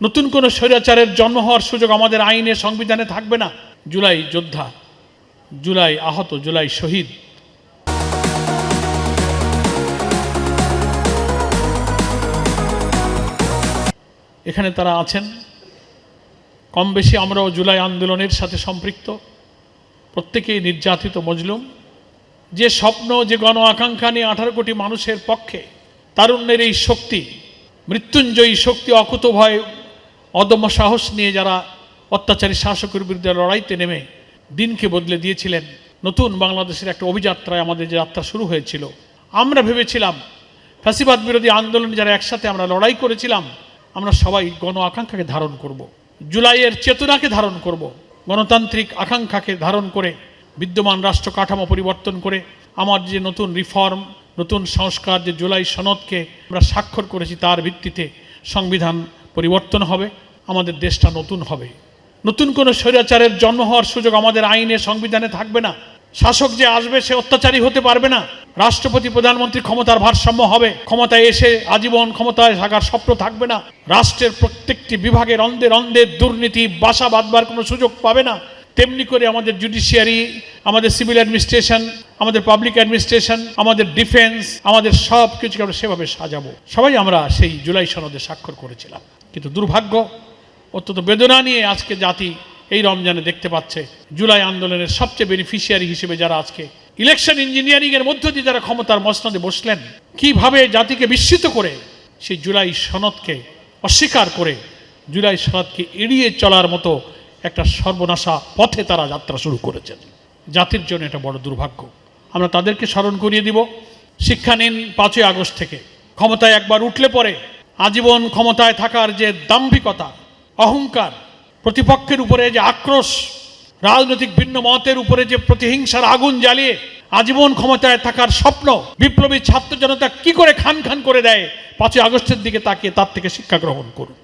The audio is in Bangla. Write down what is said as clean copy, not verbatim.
নতুন কোনো স্বৈরাচারের জন্ম হওয়ার সুযোগ আমাদের আইনে সংবিধানে থাকবে না। জুলাই যোদ্ধা, জুলাই আহত, জুলাই শহীদ। এখানে তারা আছেন, কম বেশি আমরাও জুলাই আন্দোলনের সাথে সম্পৃক্ত, প্রত্যেকেই নির্যাতিত মজলুম। যে স্বপ্ন, যে গণ আকাঙ্ক্ষা নিয়ে 18 কোটি মানুষের পক্ষে তারুণ্যের এই শক্তি, মৃত্যুঞ্জয়ী শক্তি, অকুত ভয়, অদম্য সাহস নিয়ে যারা অত্যাচারী শাসকের বিরুদ্ধে লড়াইতে নেমে দিনকে বদলে দিয়েছিলেন, নতুন বাংলাদেশের একটা অভিযাত্রায় আমাদের যে যাত্রা শুরু হয়েছিল। আমরা ভেবেছিলাম ফ্যাসিবাদ বিরোধী আন্দোলনে যারা একসাথে আমরা লড়াই করেছিলাম, আমরা সবাই গণ আকাঙ্ক্ষাকে ধারণ করব, জুলাইয়ের চেতনাকে ধারণ করব, গণতান্ত্রিক আকাঙ্ক্ষাকে ধারণ করে বিদ্যমান রাষ্ট্র কাঠামো পরিবর্তন করে আমার যে নতুন রিফর্ম, নতুন সংস্কার, যে জুলাই সনদকে আমরা স্বাক্ষর করেছি, তার ভিত্তিতে সংবিধান পরিবর্তন হবে, আমাদের দেশটা নতুন হবে। নতুন কোনো স্বৈরাচারের জন্ম হওয়ার সুযোগ আমাদের আইনে সংবিধানে থাকবে না। শাসক যে আসবে সে অত্যাচারী হতে পারবে না। রাষ্ট্রপতি, প্রধানমন্ত্রী ক্ষমতার ভারসাম্য হবে, ক্ষমতায় এসে আজীবন ক্ষমতায় থাকার স্বপ্ন থাকবে না। রাষ্ট্রের প্রত্যেকটি বিভাগের অন্ধের অন্ধের দুর্নীতি বাসা বাঁধবার কোনো সুযোগ পাবে না। তেমনি করে আমাদের জুডিশিয়ারি, আমাদের সিভিল অ্যাডমিনিস্ট্রেশন, আমাদের পাবলিক অ্যাডমিনিস্ট্রেশন, আমাদের ডিফেন্স, আমাদের সব কিছুকে আমরা সেভাবে সাজাবো। সবাই আমরা সেই জুলাই সনদে স্বাক্ষর করেছিলাম, কিন্তু দুর্ভাগ্য, অত্যন্ত বেদনা নিয়ে আজকে জাতি এই রমজানে দেখতে পাচ্ছে জুলাই আন্দোলনের সবচেয়ে বেনিফিশিয়ারি হিসেবে যারা আজকে ইলেকশন ইঞ্জিনিয়ারিং এর মধ্য দিয়ে যারা ক্ষমতার মসনদে বসলেন, কিভাবে জাতিকে বিস্মিত করে সেই জুলাই সনদকে অস্বীকার করে জুলাই সনদকে এড়িয়ে চলার মতো একটা সর্বনাশা পথে তারা যাত্রা শুরু করেছেন। জাতির জন্য এটা বড় দুর্ভাগ্য। আমরা তাদেরকে স্মরণ করিয়ে দিব। শিক্ষা নিন 5ই আগস্ট থেকে। ক্ষমতায় একবার উঠলে পরে আজীবন ক্ষমতায় থাকার যে দাম্ভিকতা, অহংকার, প্রতিপক্ষের উপরে যে আক্রোশ, রাজনৈতিক ভিন্ন মতের উপরে যে প্রতিহিংসার আগুন জ্বালিয়ে আজীবন ক্ষমতায় থাকার স্বপ্ন বিপ্লবী ছাত্র জনতা কি করে খান খান করে দেয়, 5ই আগস্টের দিকে তাকিয়ে তার থেকে শিক্ষা গ্রহণ করুন।